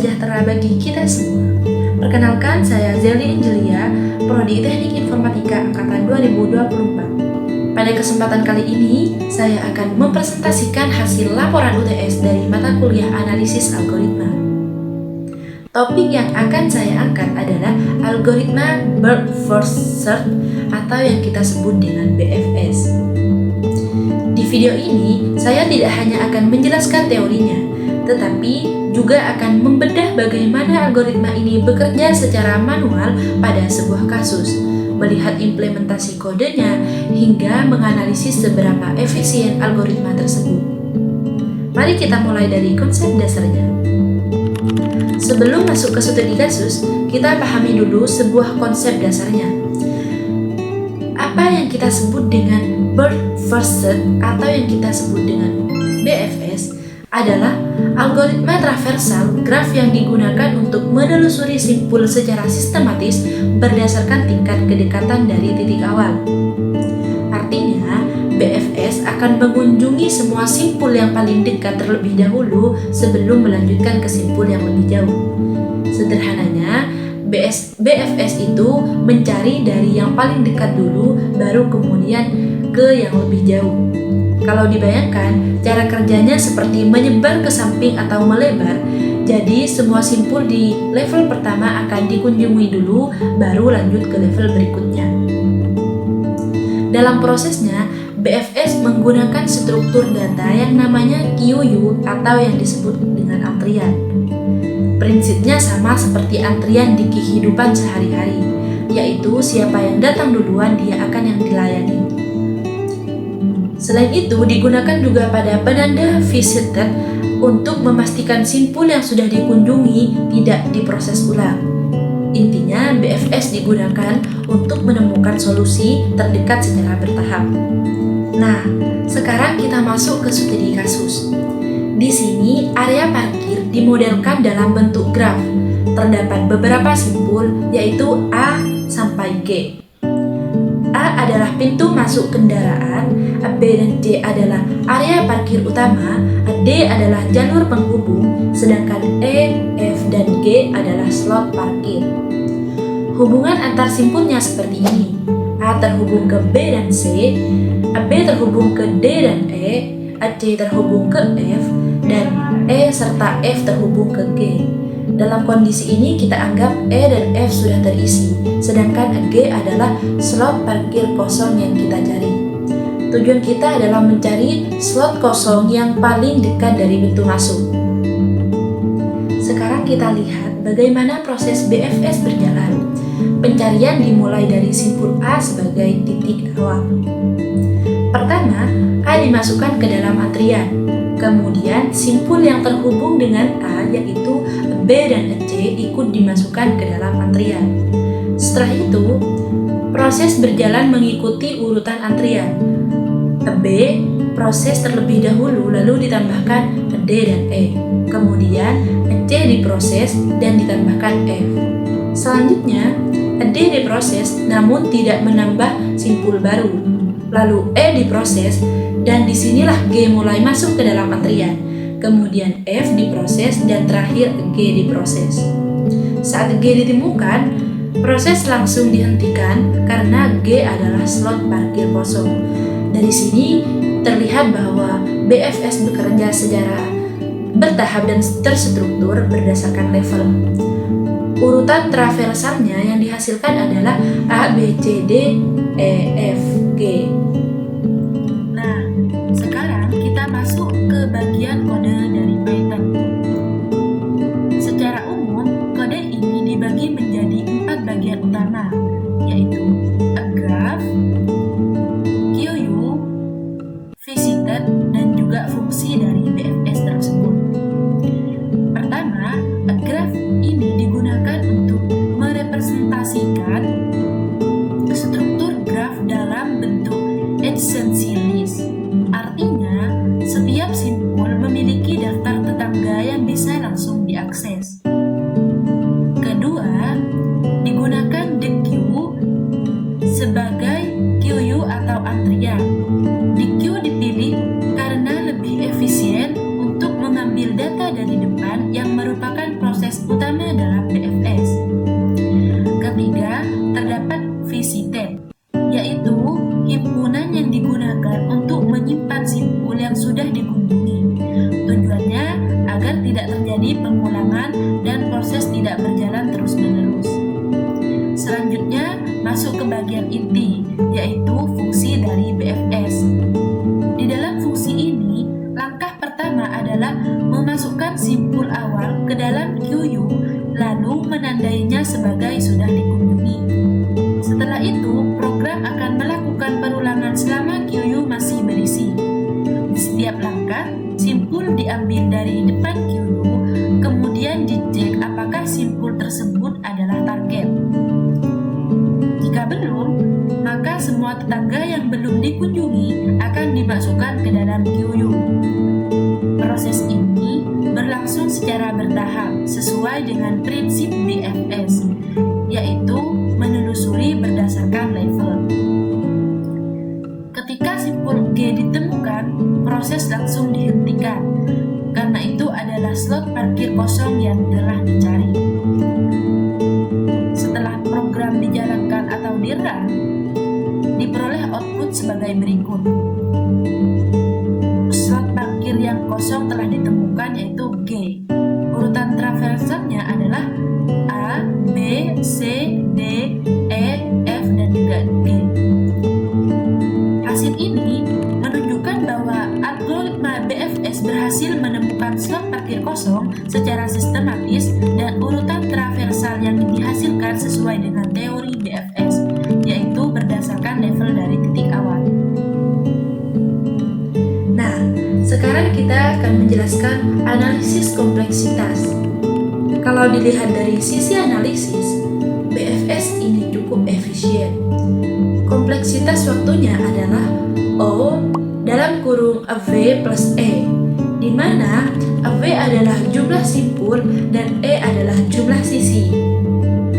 sejahtera bagi kita semua. Perkenalkan, saya Zeli Angelia, Prodi Teknik Informatika Angkatan 2024. Pada kesempatan kali ini, saya akan mempresentasikan hasil laporan UTS dari mata kuliah analisis algoritma. Topik yang akan saya angkat adalah algoritma Brute Force Search atau yang kita sebut dengan BFS. Di video ini, saya tidak hanya akan menjelaskan teorinya, tetapi juga akan membedah bagaimana algoritma ini bekerja secara manual pada sebuah kasus, melihat implementasi kodenya, hingga menganalisis seberapa efisien algoritma tersebut. Mari kita mulai dari konsep dasarnya. Sebelum masuk ke studi kasus, kita pahami dulu sebuah konsep dasarnya. Apa yang kita sebut dengan Brute Force Search atau yang kita sebut dengan BFS adalah algoritma traversal graf yang digunakan untuk menelusuri simpul secara sistematis berdasarkan tingkat kedekatan dari titik awal. Artinya, BFS akan mengunjungi semua simpul yang paling dekat terlebih dahulu sebelum melanjutkan ke simpul yang lebih jauh. Sederhananya, BFS itu mencari dari yang paling dekat dulu, baru kemudian ke yang lebih jauh. Kalau dibayangkan, cara kerjanya seperti menyebar ke samping atau melebar. Jadi, semua simpul di level pertama akan dikunjungi dulu, baru lanjut ke level berikutnya. Dalam prosesnya, BFS menggunakan struktur data yang namanya QU atau yang disebut dengan antrian. Prinsipnya sama seperti antrian di kehidupan sehari-hari, yaitu siapa yang datang duluan dia akan yang dilayani. Selain itu, digunakan juga pada penanda visited untuk memastikan simpul yang sudah dikunjungi tidak diproses ulang. Intinya, BFS digunakan untuk menemukan solusi terdekat secara bertahap. Nah, sekarang kita masuk ke studi kasus. Di sini, area parkir dimodelkan dalam bentuk graf. Terdapat beberapa simpul, yaitu A sampai G. A adalah pintu masuk kendaraan, B dan C adalah area parkir utama, D adalah jalur penghubung, sedangkan E, F, dan G adalah slot parkir. Hubungan antar simpulnya seperti ini. A terhubung ke B dan C, B terhubung ke D dan E, C terhubung ke F, dan E serta F terhubung ke G. Dalam kondisi ini kita anggap E dan F sudah terisi, sedangkan G adalah slot parkir kosong yang kita cari. Tujuan kita adalah mencari slot kosong yang paling dekat dari pintu masuk. Sekarang kita lihat bagaimana proses BFS berjalan. Pencarian dimulai dari simpul A sebagai titik awal. Pertama, A dimasukkan ke dalam antrian. Kemudian, simpul yang terhubung dengan A yaitu B dan C ikut dimasukkan ke dalam antrian. Setelah itu, proses berjalan mengikuti urutan antrian. B proses terlebih dahulu lalu ditambahkan D dan E. Kemudian, C diproses dan ditambahkan F. Selanjutnya, D diproses namun tidak menambah simpul baru. Lalu E diproses dan disinilah G mulai masuk ke dalam antrian. Kemudian F diproses dan terakhir G diproses. Saat G ditemukan, proses langsung dihentikan karena G adalah slot parkir kosong. Dari sini terlihat bahwa BFS bekerja secara bertahap dan terstruktur berdasarkan level. Urutan traversalnya yang dihasilkan adalah A, B, C, D, E, F, G. Nah, sekarang kita masuk ke bagian kode dari Python. Secara umum, kode ini dibagi menjadi 4 bagian utama, yaitu a graph, QU, visited, dan juga fungsi dari BFS tersebut. Pertama, a graph ini digunakan untuk merepresentasikan struktur graf dalam bentuk adjacency list. Artinya, setiap simpul memiliki daftar utama dalam BFS. Ketiga, terdapat VCTEP, yaitu himpunan yang digunakan untuk menyimpan simpul yang sudah dikunjungi. Tujuannya agar tidak terjadi pengulangan dan proses tidak berjalan terus-menerus. Selanjutnya, masuk ke bagian inti, yaitu fungsi dari BFS. Di dalam fungsi ini, langkah pertama adalah memasukkan simpul awal ke dalam QU, lalu menandainya sebagai sudah dikunjungi. Setelah itu, program akan melakukan perulangan selama QU masih berisi. Di setiap langkah, simpul diambil dari depan QU, kemudian dicek apakah simpul tersebut adalah target. Jika belum, maka semua tetangga yang belum dikunjungi akan dimasukkan ke dalam QU. Proses ini berlangsung secara bertahap sesuai dengan prinsip BFS, yaitu menelusuri berdasarkan level. Ketika simpul G ditemukan, proses langsung dihentikan, karena itu adalah slot parkir kosong yang telah dicari. Setelah program dijalankan atau di-run, diperoleh output sebagai berikut. Slot parkir yang kosong telah ditemukan, yaitu G. Urutan traversalnya adalah A, B, C, D, E, F, dan juga G. Hasil ini menunjukkan bahwa algoritma BFS berhasil menemukan slot parkir kosong secara sistematis dan urutan traversal yang dihasilkan sesuai dengan teori BFS, yaitu berdasarkan level dari titik awal. Nah, sekarang kita akan menjelaskan analisis kompleksitas. Kalau dilihat dari sisi analisis, BFS ini cukup efisien. Kompleksitas waktunya adalah O dalam kurung AV plus E, di mana AV adalah jumlah simpul dan E adalah jumlah sisi.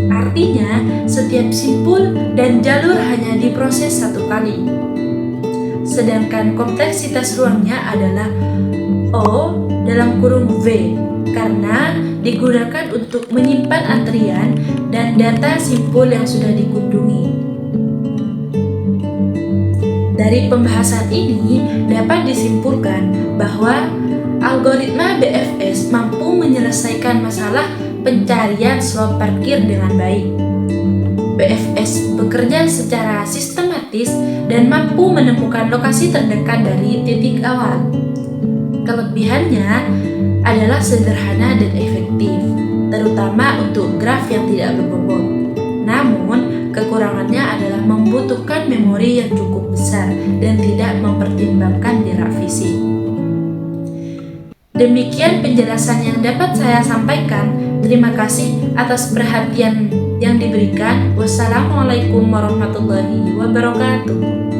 Artinya, setiap simpul dan jalur hanya diproses satu kali. Sedangkan kompleksitas ruangnya adalah O dalam kurung V, karena digunakan untuk menyimpan antrian dan data simpul yang sudah dikunjungi. Dari pembahasan ini dapat disimpulkan bahwa algoritma BFS mampu menyelesaikan masalah pencarian slot parkir dengan baik. BFS bekerja secara sistematis dan mampu menemukan lokasi terdekat dari titik awal. Kelebihannya adalah sederhana dan efektif, terutama untuk graf yang tidak berbobot. Namun, kekurangannya adalah membutuhkan memori yang cukup besar dan tidak mempertimbangkan jarak fisik. Demikian penjelasan yang dapat saya sampaikan. Terima kasih atas perhatian yang diberikan. Wassalamualaikum warahmatullahi wabarakatuh.